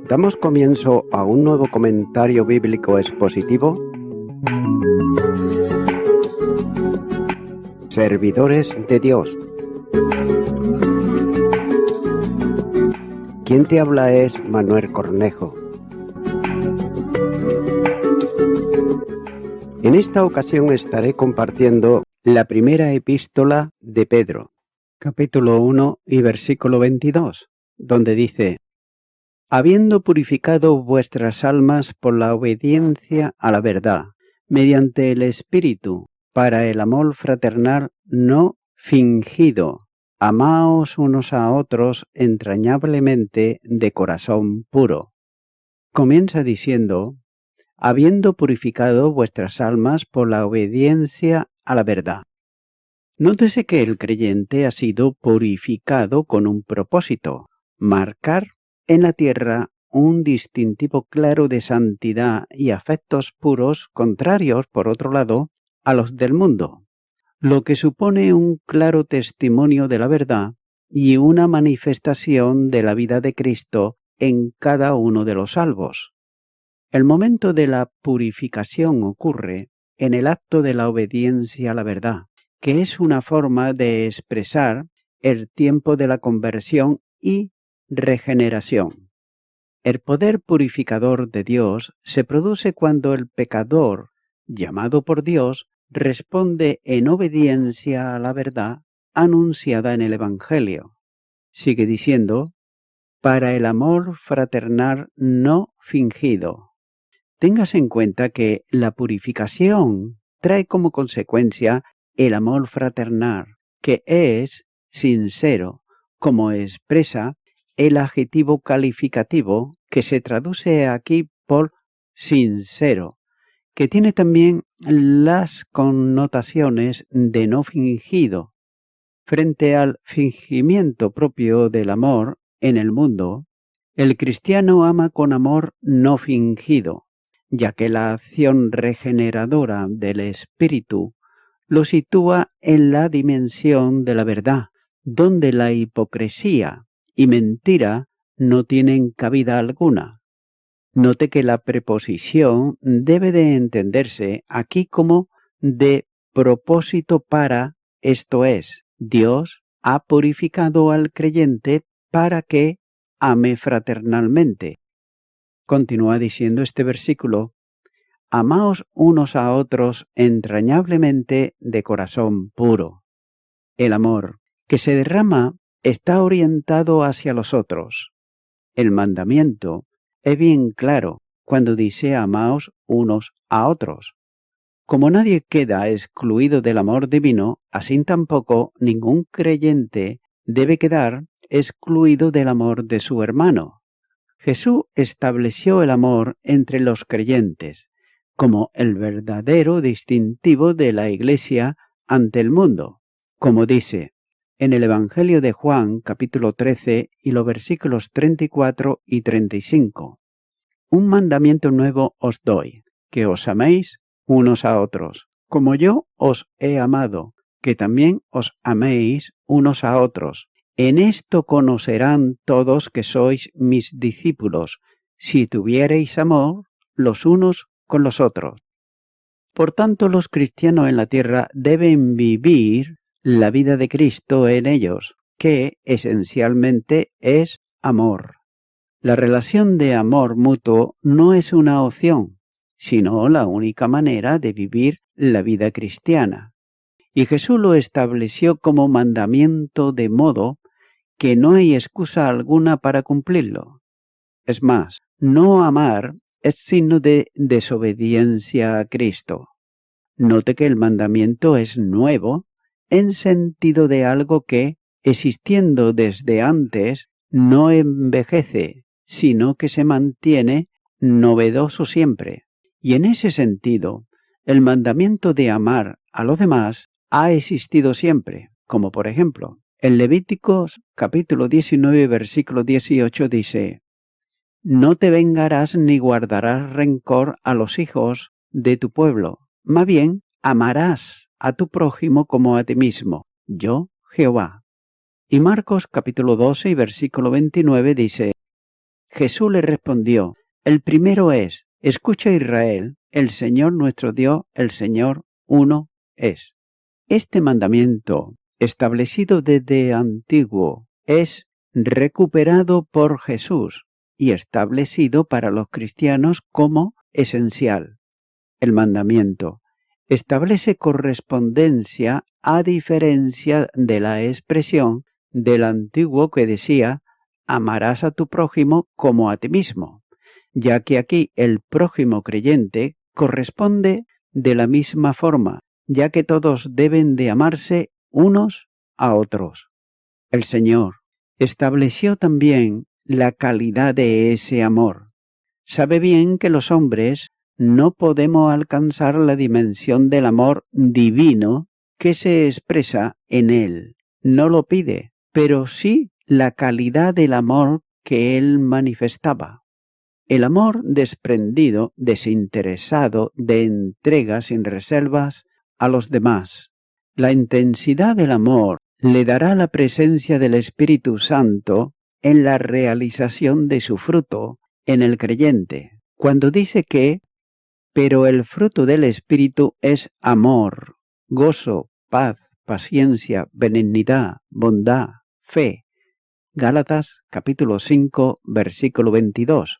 Damos comienzo a un nuevo comentario bíblico expositivo. Servidores de Dios. Quien te habla es Manuel Cornejo. En esta ocasión estaré compartiendo la primera epístola de Pedro, capítulo 1 y versículo 22, donde dice: habiendo purificado vuestras almas por la obediencia a la verdad, mediante el Espíritu, para el amor fraternal no fingido, amaos unos a otros entrañablemente de corazón puro. Comienza diciendo: habiendo purificado vuestras almas por la obediencia a la verdad. Nótese que el creyente ha sido purificado con un propósito: marcar en la tierra un distintivo claro de santidad y afectos puros, contrarios, por otro lado, a los del mundo, lo que supone un claro testimonio de la verdad y una manifestación de la vida de Cristo en cada uno de los salvos. El momento de la purificación ocurre en el acto de la obediencia a la verdad, que es una forma de expresar el tiempo de la conversión y regeneración. El poder purificador de Dios se produce cuando el pecador, llamado por Dios, responde en obediencia a la verdad anunciada en el Evangelio. Sigue diciendo: para el amor fraternal no fingido. Téngase en cuenta que la purificación trae como consecuencia el amor fraternal, que es sincero, como expresa el adjetivo calificativo que se traduce aquí por sincero, que tiene también las connotaciones de no fingido. Frente al fingimiento propio del amor en el mundo, el cristiano ama con amor no fingido, ya que la acción regeneradora del Espíritu lo sitúa en la dimensión de la verdad, donde la hipocresía y mentira no tienen cabida alguna. Note que la preposición debe de entenderse aquí como de propósito para, esto es, Dios ha purificado al creyente para que ame fraternalmente. Continúa diciendo este versículo: amaos unos a otros entrañablemente de corazón puro. El amor que se derrama está orientado hacia los otros. El mandamiento es bien claro cuando dice amaos unos a otros. Como nadie queda excluido del amor divino, así tampoco ningún creyente debe quedar excluido del amor de su hermano. Jesús estableció el amor entre los creyentes como el verdadero distintivo de la Iglesia ante el mundo, como dice en el Evangelio de Juan, capítulo 13, y los versículos 34 y 35. Un mandamiento nuevo os doy, que os améis unos a otros, como yo os he amado, que también os améis unos a otros. En esto conocerán todos que sois mis discípulos, si tuviereis amor los unos con los otros. Por tanto, los cristianos en la tierra deben vivir la vida de Cristo en ellos, que esencialmente es amor. La relación de amor mutuo no es una opción, sino la única manera de vivir la vida cristiana. Y Jesús lo estableció como mandamiento, de modo que no hay excusa alguna para cumplirlo. Es más, no amar es signo de desobediencia a Cristo. Note que el mandamiento es nuevo en sentido de algo que, existiendo desde antes, no envejece, sino que se mantiene novedoso siempre. Y en ese sentido, el mandamiento de amar a los demás ha existido siempre, como por ejemplo, en Levíticos capítulo 19, versículo 18 dice: no te vengarás ni guardarás rencor a los hijos de tu pueblo, más bien amarás a tu prójimo como a ti mismo, yo Jehová. Y Marcos capítulo 12 y versículo 29 dice: Jesús le respondió: el primero es: escucha Israel, el Señor nuestro Dios, el Señor uno es. Este mandamiento, establecido desde antiguo, es recuperado por Jesús y establecido para los cristianos como esencial. El mandamiento establece correspondencia a diferencia de la expresión del antiguo que decía: amarás a tu prójimo como a ti mismo, ya que aquí el prójimo creyente corresponde de la misma forma, ya que todos deben de amarse unos a otros. El Señor estableció también la calidad de ese amor. Sabe bien que los hombres no podemos alcanzar la dimensión del amor divino que se expresa en Él. No lo pide, pero sí la calidad del amor que Él manifestaba. El amor desprendido, desinteresado, de entrega sin reservas a los demás. La intensidad del amor le dará la presencia del Espíritu Santo en la realización de su fruto en el creyente, cuando dice que: pero el fruto del Espíritu es amor, gozo, paz, paciencia, benignidad, bondad, fe. Gálatas capítulo 5, versículo 22.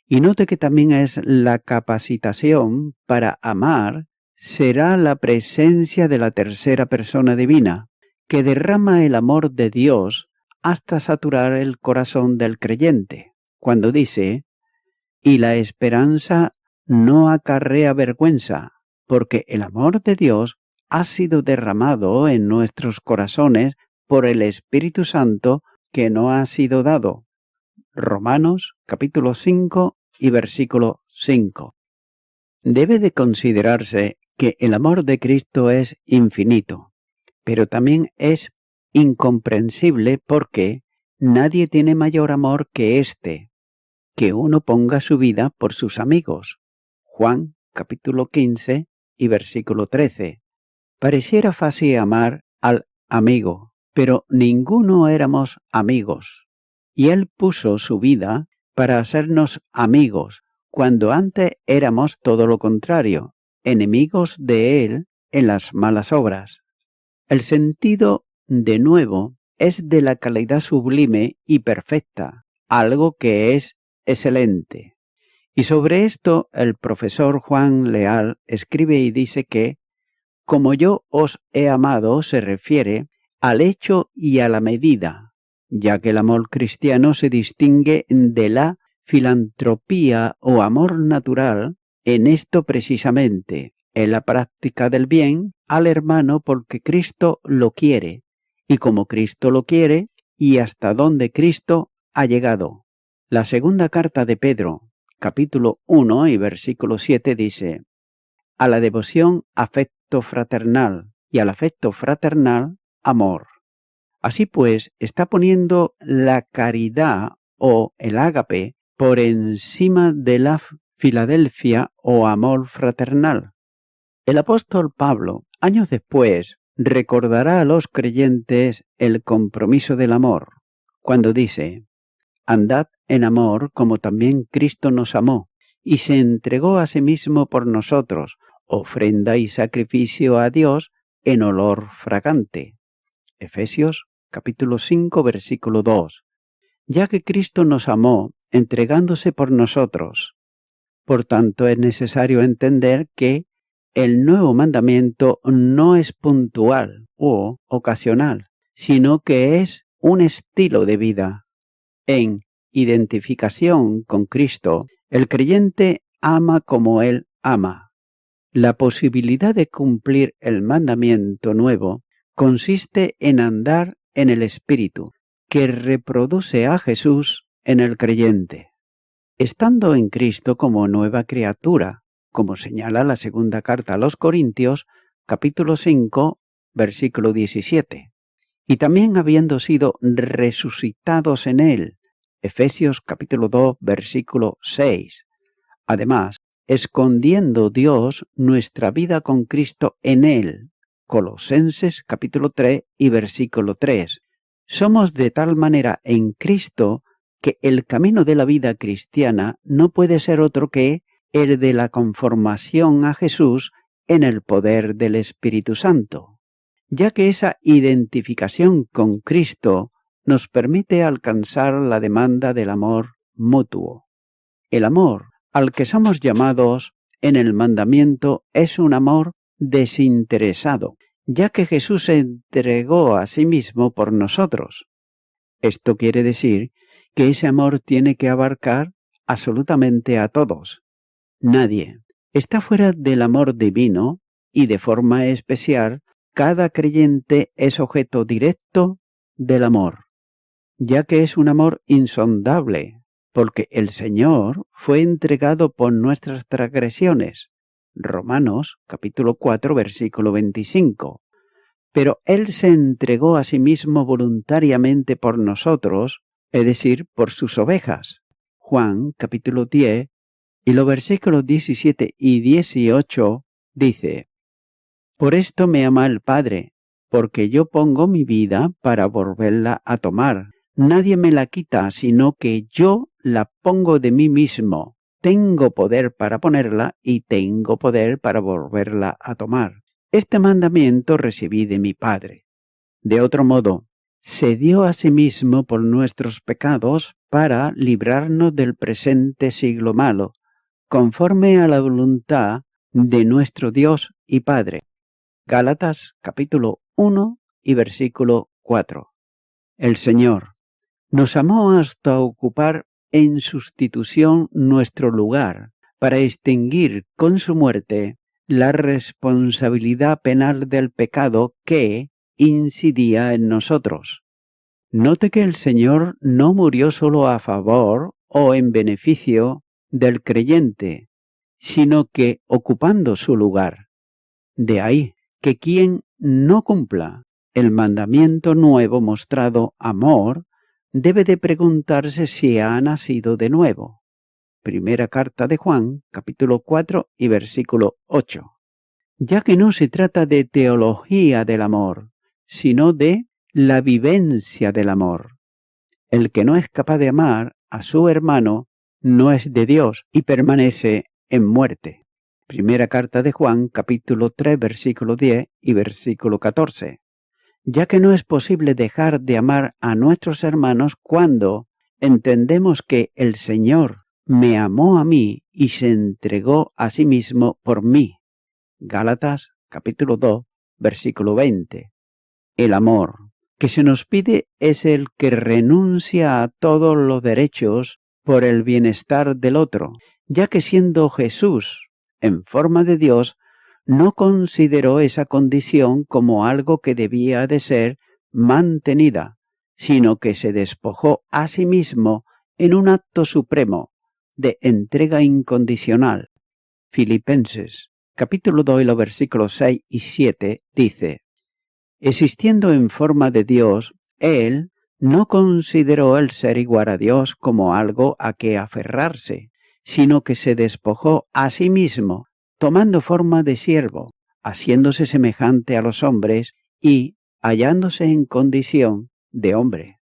Y note que también es la capacitación para amar, será la presencia de la tercera persona divina, que derrama el amor de Dios hasta saturar el corazón del creyente, cuando dice: y la esperanza no acarrea vergüenza, porque el amor de Dios ha sido derramado en nuestros corazones por el Espíritu Santo que nos ha sido dado. Romanos capítulo 5 y versículo 5. Debe de considerarse que el amor de Cristo es infinito, pero también es incomprensible porque nadie tiene mayor amor que este, que uno ponga su vida por sus amigos. Juan capítulo 15 y versículo 13. Pareciera fácil amar al amigo, pero ninguno éramos amigos. Y Él puso su vida para hacernos amigos, cuando antes éramos todo lo contrario, enemigos de Él en las malas obras. El sentido de nuevo es de la calidad sublime y perfecta, algo que es excelente. Y sobre esto el profesor Juan Leal escribe y dice que: como yo os he amado se refiere al hecho y a la medida, ya que el amor cristiano se distingue de la filantropía o amor natural en esto precisamente, en la práctica del bien al hermano porque Cristo lo quiere, y como Cristo lo quiere, y hasta donde Cristo ha llegado. La segunda carta de Pedro, capítulo 1 y versículo 7 dice: a la devoción afecto fraternal, y al afecto fraternal amor. Así pues, está poniendo la caridad o el ágape por encima de la Filadelfia o amor fraternal. El apóstol Pablo, años después, recordará a los creyentes el compromiso del amor, cuando dice: andad en amor como también Cristo nos amó, y se entregó a sí mismo por nosotros, ofrenda y sacrificio a Dios en olor fragante. Efesios capítulo 5 versículo 2. Ya que Cristo nos amó entregándose por nosotros. Por tanto, es necesario entender que el nuevo mandamiento no es puntual o ocasional, sino que es un estilo de vida. En identificación con Cristo, el creyente ama como Él ama. La posibilidad de cumplir el mandamiento nuevo consiste en andar en el Espíritu, que reproduce a Jesús en el creyente. Estando en Cristo como nueva criatura, como señala la segunda carta a los Corintios, capítulo 5, versículo 17, y también habiendo sido resucitados en Él, Efesios capítulo 2, versículo 6. Además, escondiendo Dios nuestra vida con Cristo en Él, Colosenses capítulo 3 y versículo 3. Somos de tal manera en Cristo que el camino de la vida cristiana no puede ser otro que el de la conformación a Jesús en el poder del Espíritu Santo, ya que esa identificación con Cristo nos permite alcanzar la demanda del amor mutuo. El amor al que somos llamados en el mandamiento es un amor desinteresado, ya que Jesús se entregó a sí mismo por nosotros. Esto quiere decir que ese amor tiene que abarcar absolutamente a todos. Nadie está fuera del amor divino y de forma especial cada creyente es objeto directo del amor, ya que es un amor insondable, porque el Señor fue entregado por nuestras transgresiones. Romanos capítulo 4 versículo 25. Pero Él se entregó a sí mismo voluntariamente por nosotros, es decir, por sus ovejas. Juan capítulo 10 y los versículos 17 y 18 dice: Por esto me ama el Padre, porque yo pongo mi vida para volverla a tomar. Nadie me la quita, sino que yo la pongo de mí mismo. Tengo poder para ponerla y tengo poder para volverla a tomar. Este mandamiento recibí de mi Padre. De otro modo, se dio a sí mismo por nuestros pecados para librarnos del presente siglo malo, conforme a la voluntad de nuestro Dios y Padre. Gálatas capítulo 1 y versículo 4. El Señor nos amó hasta ocupar en sustitución nuestro lugar, para extinguir con su muerte la responsabilidad penal del pecado que incidía en nosotros. Note que el Señor no murió solo a favor o en beneficio del creyente, sino que ocupando su lugar. De ahí que quien no cumpla el mandamiento nuevo mostrado amor, debe de preguntarse si ha nacido de nuevo. Primera carta de Juan, capítulo 4 y versículo 8. Ya que no se trata de teología del amor, sino de la vivencia del amor. El que no es capaz de amar a su hermano no es de Dios y permanece en muerte. Primera carta de Juan, capítulo 3, versículo 10 y versículo 14. Ya que no es posible dejar de amar a nuestros hermanos cuando entendemos que el Señor me amó a mí y se entregó a sí mismo por mí. Gálatas, capítulo 2, versículo 20. El amor que se nos pide es el que renuncia a todos los derechos por el bienestar del otro, ya que siendo Jesús en forma de Dios, no consideró esa condición como algo que debía de ser mantenida, sino que se despojó a sí mismo en un acto supremo de entrega incondicional. Filipenses, capítulo 2, los versículos 6 y 7, dice: Existiendo en forma de Dios, Él no consideró el ser igual a Dios como algo a que aferrarse, sino que se despojó a sí mismo, tomando forma de siervo, haciéndose semejante a los hombres y hallándose en condición de hombre.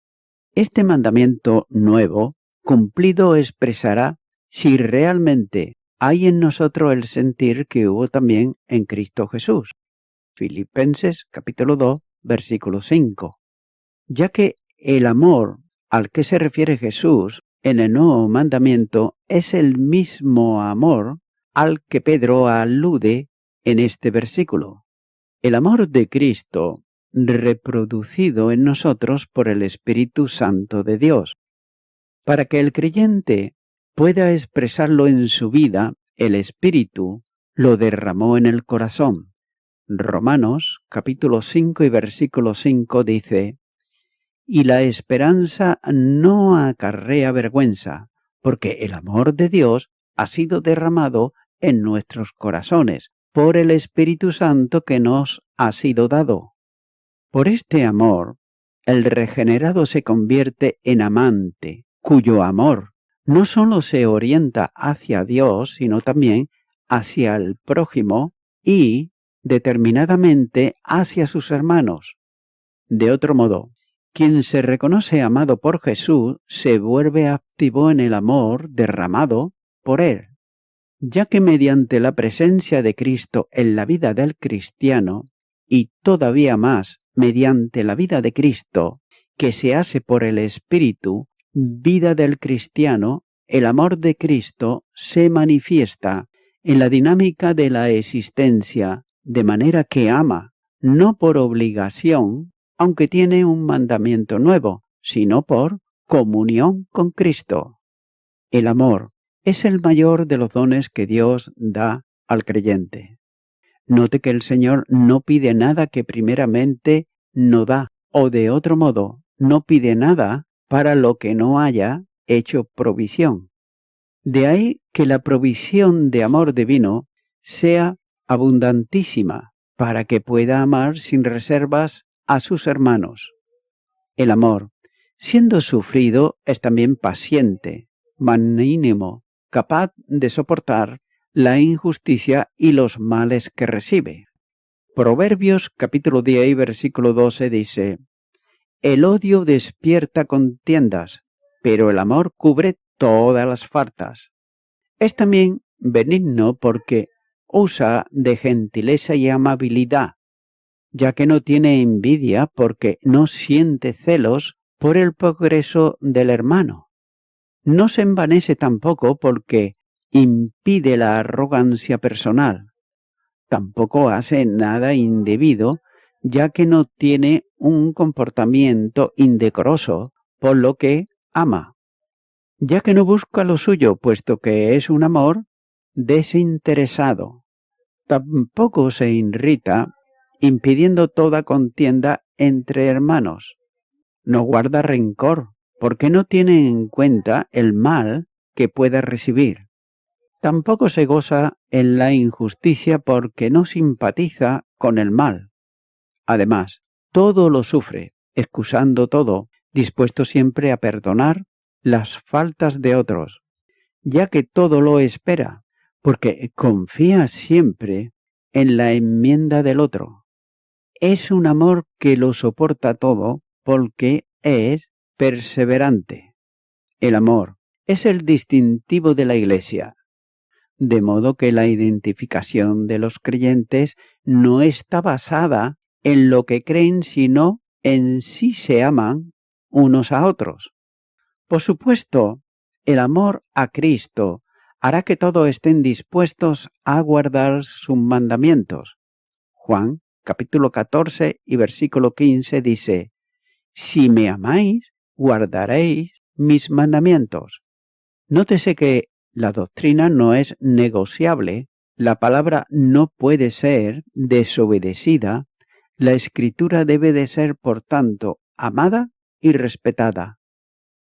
Este mandamiento nuevo, cumplido, expresará si realmente hay en nosotros el sentir que hubo también en Cristo Jesús. Filipenses capítulo 2, versículo 5. Ya que el amor al que se refiere Jesús en el nuevo mandamiento es el mismo amor al que Pedro alude en este versículo. El amor de Cristo reproducido en nosotros por el Espíritu Santo de Dios. Para que el creyente pueda expresarlo en su vida, el Espíritu lo derramó en el corazón. Romanos capítulo 5 y versículo 5 dice: Y la esperanza no acarrea vergüenza, porque el amor de Dios ha sido derramado en nuestros corazones por el Espíritu Santo que nos ha sido dado. Por este amor, el regenerado se convierte en amante, cuyo amor no solo se orienta hacia Dios, sino también hacia el prójimo y determinadamente hacia sus hermanos. De otro modo, Quien se reconoce amado por Jesús se vuelve activo en el amor derramado por Él, ya que mediante la presencia de Cristo en la vida del cristiano, y todavía más mediante la vida de Cristo, que se hace por el Espíritu, vida del cristiano, el amor de Cristo se manifiesta en la dinámica de la existencia, de manera que ama, no por obligación, aunque tiene un mandamiento nuevo, sino por comunión con Cristo. El amor es el mayor de los dones que Dios da al creyente. Note que el Señor no pide nada que primeramente no da, o de otro modo, no pide nada para lo que no haya hecho provisión. De ahí que la provisión de amor divino sea abundantísima para que pueda amar sin reservas a sus hermanos. El amor, siendo sufrido, es también paciente, magnánimo, capaz de soportar la injusticia y los males que recibe. Proverbios capítulo 10 versículo 12 dice: el odio despierta contiendas, pero el amor cubre todas las faltas. Es también benigno porque usa de gentileza y amabilidad, ya que no tiene envidia porque no siente celos por el progreso del hermano. No se envanece tampoco porque impide la arrogancia personal. Tampoco hace nada indebido, ya que no tiene un comportamiento indecoroso, por lo que ama. Ya que no busca lo suyo, puesto que es un amor desinteresado. Tampoco se irrita, impidiendo toda contienda entre hermanos. No guarda rencor, porque no tiene en cuenta el mal que pueda recibir. Tampoco se goza en la injusticia porque no simpatiza con el mal. Además, todo lo sufre, excusando todo, dispuesto siempre a perdonar las faltas de otros, ya que todo lo espera, porque confía siempre en la enmienda del otro. Es un amor que lo soporta todo porque es perseverante. El amor es el distintivo de la Iglesia, de modo que la identificación de los creyentes no está basada en lo que creen, sino en si se aman unos a otros. Por supuesto, el amor a Cristo hará que todos estén dispuestos a guardar sus mandamientos. Juan, capítulo 14 y versículo 15 dice: si me amáis, guardaréis mis mandamientos. Nótese que la doctrina no es negociable, la palabra no puede ser desobedecida, la Escritura debe de ser, por tanto, amada y respetada.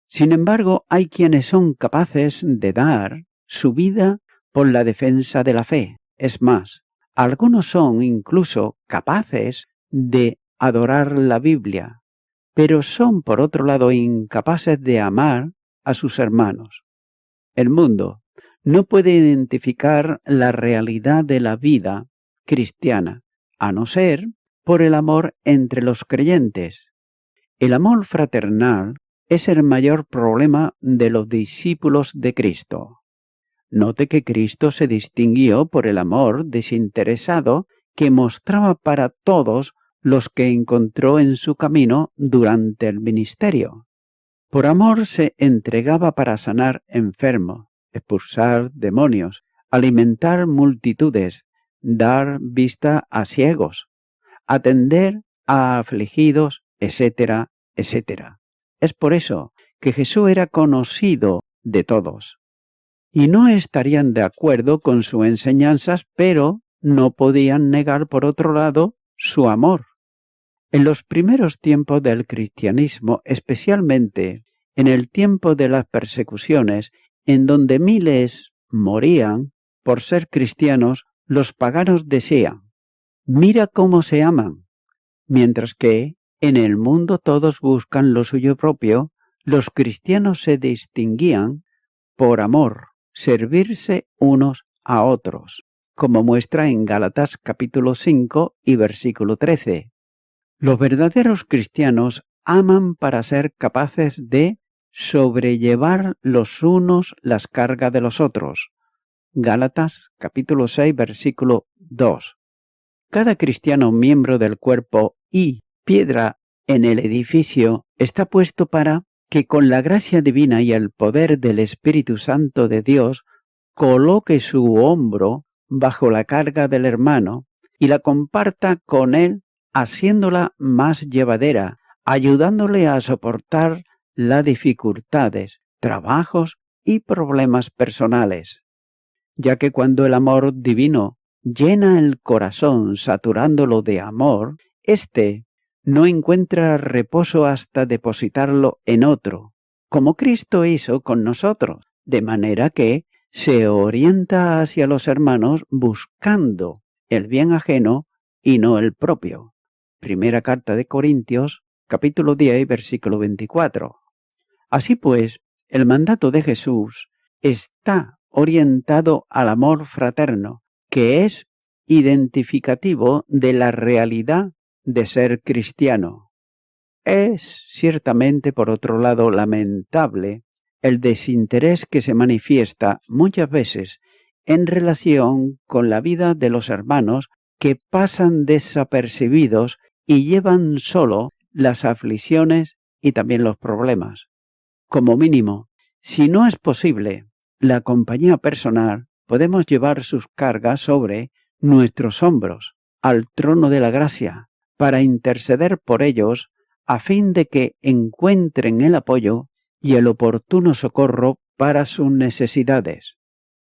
Sin embargo, hay quienes son capaces de dar su vida por la defensa de la fe. Es más, algunos son incluso capaces de adorar la Biblia, pero son por otro lado incapaces de amar a sus hermanos. El mundo no puede identificar la realidad de la vida cristiana, a no ser por el amor entre los creyentes. El amor fraternal es el mayor problema de los discípulos de Cristo. Note que Cristo se distinguió por el amor desinteresado que mostraba para todos los que encontró en su camino durante el ministerio. Por amor se entregaba para sanar enfermos, expulsar demonios, alimentar multitudes, dar vista a ciegos, atender a afligidos, etcétera, etcétera. Es por eso que Jesús era conocido de todos. Y no estarían de acuerdo con sus enseñanzas, pero no podían negar, por otro lado, su amor. En los primeros tiempos del cristianismo, especialmente en el tiempo de las persecuciones, en donde miles morían por ser cristianos, los paganos decían: mira cómo se aman. Mientras que en el mundo todos buscan lo suyo propio, los cristianos se distinguían por amor, servirse unos a otros, como muestra en Gálatas capítulo 5 y versículo 13. Los verdaderos cristianos aman para ser capaces de sobrellevar los unos las cargas de los otros. Gálatas capítulo 6, versículo 2. Cada cristiano miembro del cuerpo y piedra en el edificio está puesto para que con la gracia divina y el poder del Espíritu Santo de Dios coloque su hombro bajo la carga del hermano y la comparta con él, haciéndola más llevadera, ayudándole a soportar las dificultades, trabajos y problemas personales. Ya que cuando el amor divino llena el corazón saturándolo de amor, éste no encuentra reposo hasta depositarlo en otro, como Cristo hizo con nosotros, de manera que se orienta hacia los hermanos buscando el bien ajeno y no el propio. Primera carta de Corintios, capítulo 10, versículo 24. Así pues, el mandato de Jesús está orientado al amor fraterno, que es identificativo de la realidad de ser cristiano. Es ciertamente, por otro lado, lamentable el desinterés que se manifiesta muchas veces en relación con la vida de los hermanos que pasan desapercibidos y llevan solo las aflicciones y también los problemas. Como mínimo, si no es posible la compañía personal, podemos llevar sus cargas sobre nuestros hombros al trono de la gracia para interceder por ellos a fin de que encuentren el apoyo y el oportuno socorro para sus necesidades.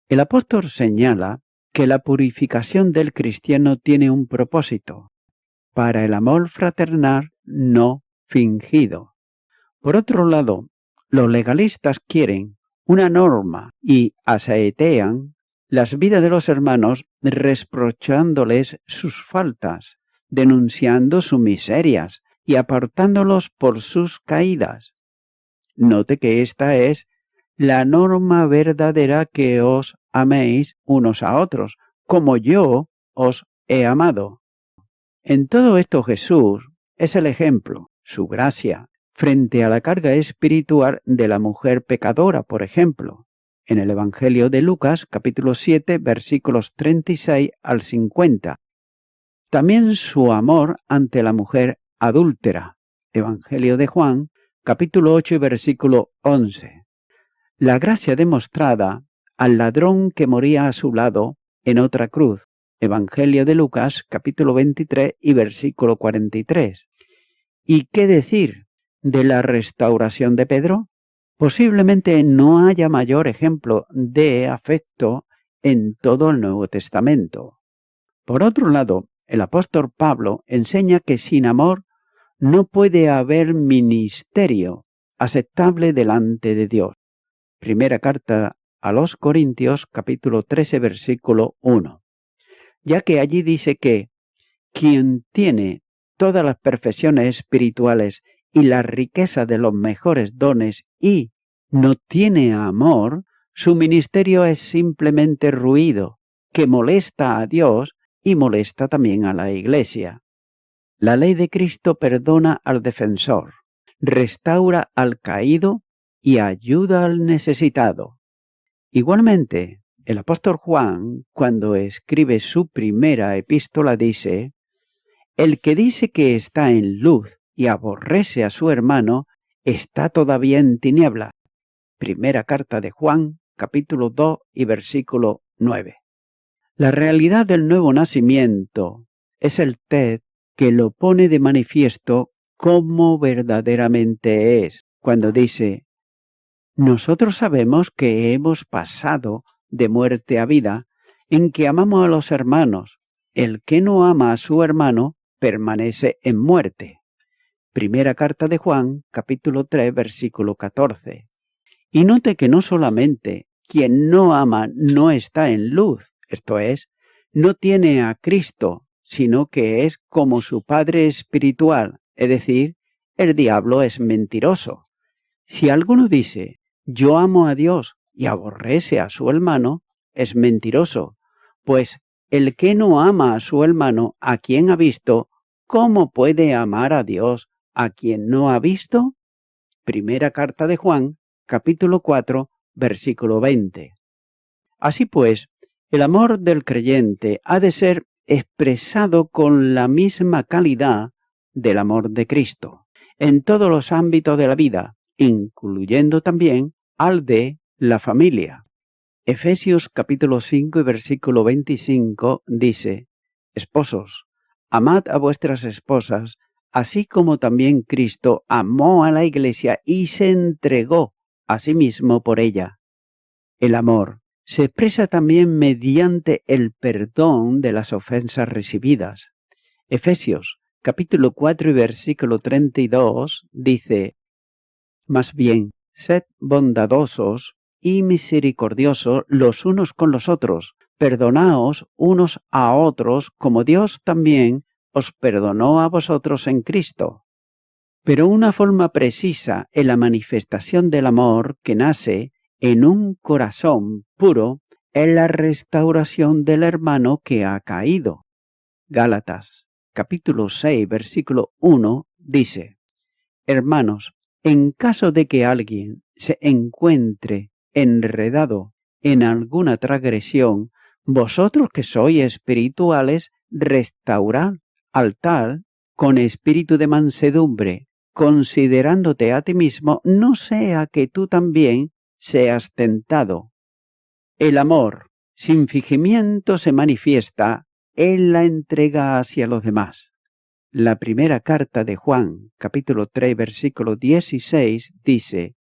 El apóstol señala que la purificación del cristiano tiene un propósito, para el amor fraternal no fingido. Por otro lado, los legalistas quieren una norma y asaetean las vidas de los hermanos reprochándoles sus faltas, denunciando sus miserias y apartándolos por sus caídas. Note que esta es la norma verdadera, que os améis unos a otros, como yo os he amado. En todo esto Jesús es el ejemplo, su gracia, frente a la carga espiritual de la mujer pecadora, por ejemplo, en el Evangelio de Lucas, capítulo 7, versículos 36 al 50. También su amor ante la mujer adúltera, Evangelio de Juan, capítulo 8, versículo 11. La gracia demostrada al ladrón que moría a su lado en otra cruz, Evangelio de Lucas, capítulo 23 y versículo 43. ¿Y qué decir de la restauración de Pedro? Posiblemente no haya mayor ejemplo de afecto en todo el Nuevo Testamento. Por otro lado, el apóstol Pablo enseña que sin amor no puede haber ministerio aceptable delante de Dios. Primera carta a los Corintios, capítulo 13, versículo 1. Ya que allí dice que quien tiene todas las perfecciones espirituales y la riqueza de los mejores dones y no tiene amor, su ministerio es simplemente ruido, que molesta a Dios y molesta también a la Iglesia. La ley de Cristo perdona al defensor, restaura al caído y ayuda al necesitado. Igualmente, el apóstol Juan, cuando escribe su primera epístola, dice: el que dice que está en luz y aborrece a su hermano, está todavía en tiniebla. Primera carta de Juan, capítulo 2 y versículo 9. La realidad del nuevo nacimiento es el test que lo pone de manifiesto como verdaderamente es, cuando dice: nosotros sabemos que hemos pasado de muerte a vida, en que amamos a los hermanos. El que no ama a su hermano permanece en muerte. Primera carta de Juan, capítulo 3, versículo 14. Y note que no solamente quien no ama no está en luz, esto es, no tiene a Cristo, sino que es como su padre espiritual, es decir, el diablo es mentiroso. Si alguno dice: yo amo a Dios y aborrece a su hermano, es mentiroso, pues el que no ama a su hermano, a quien ha visto, ¿cómo puede amar a Dios a quien no ha visto? Primera carta de Juan, capítulo 4, versículo 20. Así pues, el amor del creyente ha de ser expresado con la misma calidad del amor de Cristo, en todos los ámbitos de la vida, incluyendo también al de la familia. Efesios capítulo 5 y versículo 25 dice: Esposos, amad a vuestras esposas, así como también Cristo amó a la Iglesia y se entregó a sí mismo por ella. El amor se expresa también mediante el perdón de las ofensas recibidas. Efesios capítulo 4 y versículo 32 dice: Más bien, sed bondadosos y misericordiosos los unos con los otros, perdonaos unos a otros como Dios también os perdonó a vosotros en Cristo. Pero una forma precisa en la manifestación del amor que nace en un corazón puro es la restauración del hermano que ha caído. Gálatas capítulo 6 versículo 1 dice: Hermanos, en caso de que alguien se encuentre enredado en alguna transgresión, vosotros que sois espirituales, restaurad al tal con espíritu de mansedumbre, considerándote a ti mismo, no sea que tú también seas tentado. El amor sin fingimiento se manifiesta en la entrega hacia los demás. La primera carta de Juan, capítulo 3, versículo 16, dice: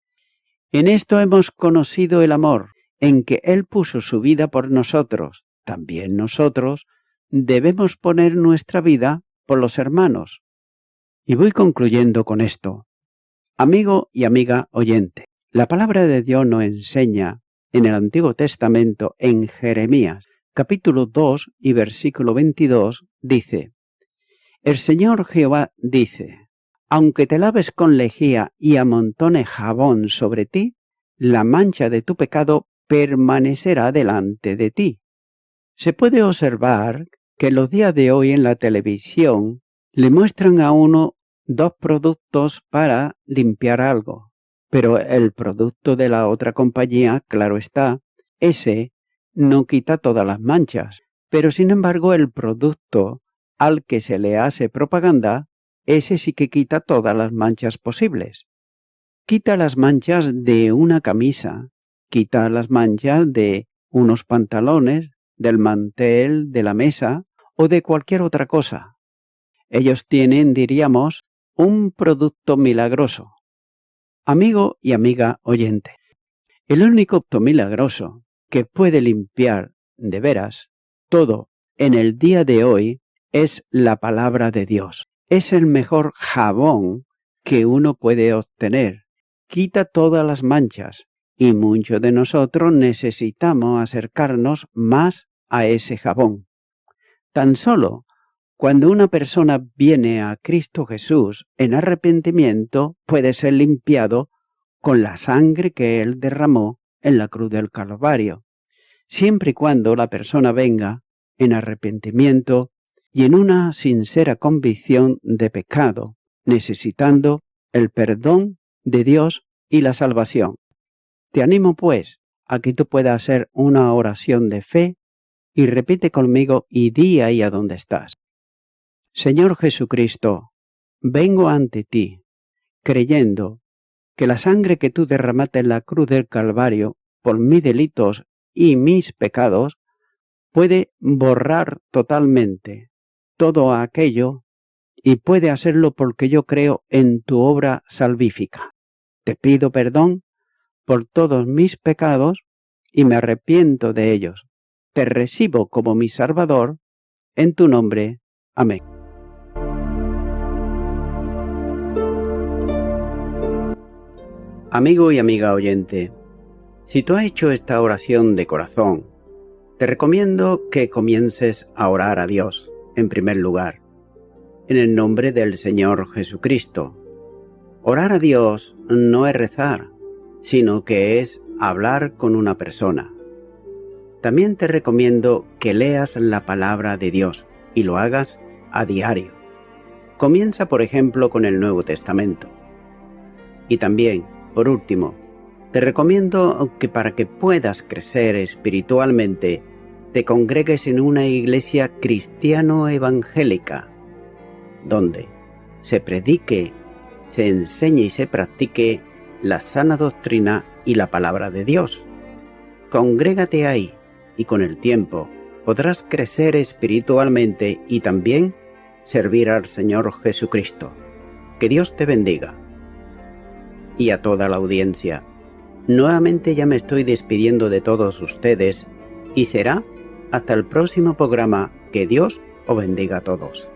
En esto hemos conocido el amor, en que Él puso su vida por nosotros. También nosotros debemos poner nuestra vida por los hermanos. Y voy concluyendo con esto. Amigo y amiga oyente, la palabra de Dios nos enseña en el Antiguo Testamento, en Jeremías, capítulo 2 y versículo 22, dice: El Señor Jehová dice: Aunque te laves con lejía y amontones jabón sobre ti, la mancha de tu pecado permanecerá delante de ti. Se puede observar que en los días de hoy en la televisión le muestran a uno dos productos para limpiar algo, pero el producto de la otra compañía, claro está, ese no quita todas las manchas, pero sin embargo el producto al que se le hace propaganda, ese sí que quita todas las manchas posibles. Quita las manchas de una camisa, quita las manchas de unos pantalones, del mantel, de la mesa o de cualquier otra cosa. Ellos tienen, diríamos, un producto milagroso. Amigo y amiga oyente, el único producto milagroso que puede limpiar de veras todo en el día de hoy es la palabra de Dios. Es el mejor jabón que uno puede obtener. Quita todas las manchas y muchos de nosotros necesitamos acercarnos más a ese jabón. Tan solo cuando una persona viene a Cristo Jesús en arrepentimiento, puede ser limpiado con la sangre que Él derramó en la cruz del Calvario, siempre y cuando la persona venga en arrepentimiento y en una sincera convicción de pecado, necesitando el perdón de Dios y la salvación. Te animo, pues, a que tú puedas hacer una oración de fe y repite conmigo y di ahí a donde estás. Señor Jesucristo, vengo ante ti, creyendo que la sangre que tú derramaste en la cruz del Calvario por mis delitos y mis pecados puede borrar totalmente todo aquello y puede hacerlo porque yo creo en tu obra salvífica. Te pido perdón por todos mis pecados y me arrepiento de ellos. Te recibo como mi Salvador, en tu nombre. Amén. Amigo y amiga oyente, si tú has hecho esta oración de corazón, te recomiendo que comiences a orar a Dios, en primer lugar, en el nombre del Señor Jesucristo. Orar a Dios no es rezar, sino que es hablar con una persona. También te recomiendo que leas la palabra de Dios y lo hagas a diario. Comienza, por ejemplo, con el Nuevo Testamento. Y también, por último, te recomiendo que para que puedas crecer espiritualmente, te congregues en una iglesia cristiano-evangélica, donde se predique, se enseñe y se practique la sana doctrina y la palabra de Dios. Congrégate ahí y con el tiempo podrás crecer espiritualmente y también servir al Señor Jesucristo. Que Dios te bendiga. Y a toda la audiencia, nuevamente ya me estoy despidiendo de todos ustedes y será hasta el próximo programa. Que Dios os bendiga a todos.